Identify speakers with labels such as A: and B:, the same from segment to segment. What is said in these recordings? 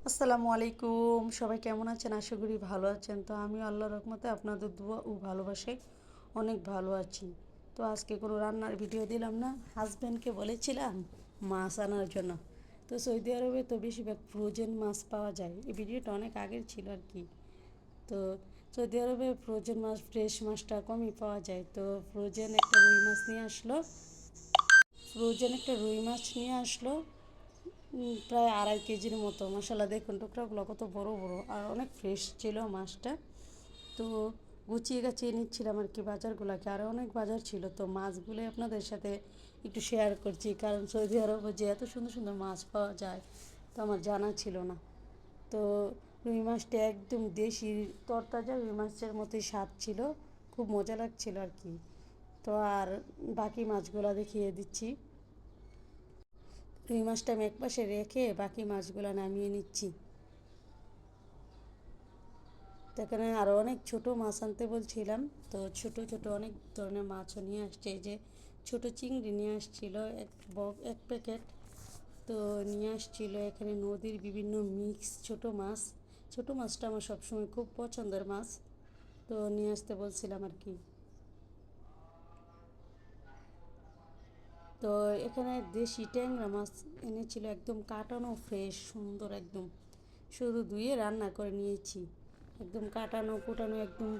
A: আসসালামু আলাইকুম, সবাই কেমন আছেন? আশা করি ভালো আছেন। তো আমি আল্লাহর রহমতে আপনাদের দোয়া ও ভালোবাসায় অনেক ভালো আছি। তো আজকে কোনো রান্নার ভিডিও দিলাম না, হাজব্যান্ডকে বলেছিলাম মাছ আনার জন্য। তো সৌদি আরবে তো বেশিরভাগ ফ্রোজেন মাছ পাওয়া যায়, এই ভিডিওটা অনেক আগের ছিল আর কি। তো সৌদি আরবে ফ্রোজেন মাছ, ফ্রেশ মাছটা কমই পাওয়া যায়। তো ফ্রোজেন একটা রুই মাছ নিয়ে আসলো। প্রায় 2.5 কেজির মতো। মাশাল্লাহ, দেখুন টুকরাগুলো কত বড় বড় আর অনেক ফ্রেশ ছিল মাছটা। তো গুছিয়ে গাছিয়ে নিচ্ছিলাম আর কি বাজারগুলোকে, আরও অনেক বাজার ছিল। তো মাছগুলো আপনাদের সাথে একটু শেয়ার করছি, কারণ সৌদি আরবে যে এত সুন্দর সুন্দর মাছ পাওয়া যায় তো আমার জানা ছিল না। তো রুই মাছটা একদম দেশি তরতাজা রুই মাছের মতোই স্বাদ ছিল, খুব মজা লাগছিল আর কি। তো আর বাকি মাছগুলো দেখিয়ে দিচ্ছি। রুই মাছটা আমি একপাশে রেখে বাকি মাছগুলো নামিয়ে নিচ্ছি। তো এখানে আরও অনেক ছোট মাছ আনতে বলছিলাম। তো ছোট ছোট অনেক ধরনের মাছও নিয়ে আসছে। এই যে ছোট চিংড়ি নিয়ে আসছিল এক প্যাকেট। তো নিয়ে আসছিল এখানে নদীর বিভিন্ন মিক্স ছোট মাছ। ছোট মাছটা আমার সবসময় খুব পছন্দের মাছ, তো নিয়ে আসতে বলছিলাম আর কি। তো এখানে দেশি ট্যাংরা মাছ এনেছিল, একদম কাটানো ফ্রেশ সুন্দর একদম। শুধু ধুয়ে রান্না করে নিয়েছি। একদম কাটানো কুটানো একদম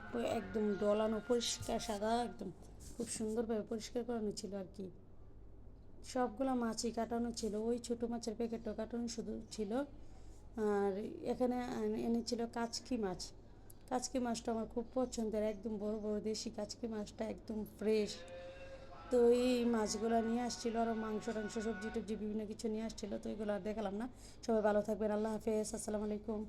A: একদম ডলানো পরিষ্কার সাদা একদম, খুব সুন্দরভাবে পরিষ্কার করানো ছিল আর কি। সবগুলো মাছই কাটানো ছিল, ওই ছোটো মাছের প্যাকেটটা কাটানো শুধু ছিল। আর এখানে এনেছিল কাচকি মাছ। কাচকি মাছটা আমার খুব পছন্দের, একদম বড় বড় দেশি কাচকি মাছটা একদম ফ্রেশ। তো এই মাছগুলো নিয়ে আসছিলো, আরও মাংস টাংস সবজি টবজি বিভিন্ন কিছু নিয়ে আসছিলো। তো এগুলো আর দেখালাম না। সবাই ভালো থাকবেন, আল্লাহ হাফেজ, আসসালামু আলাইকুম।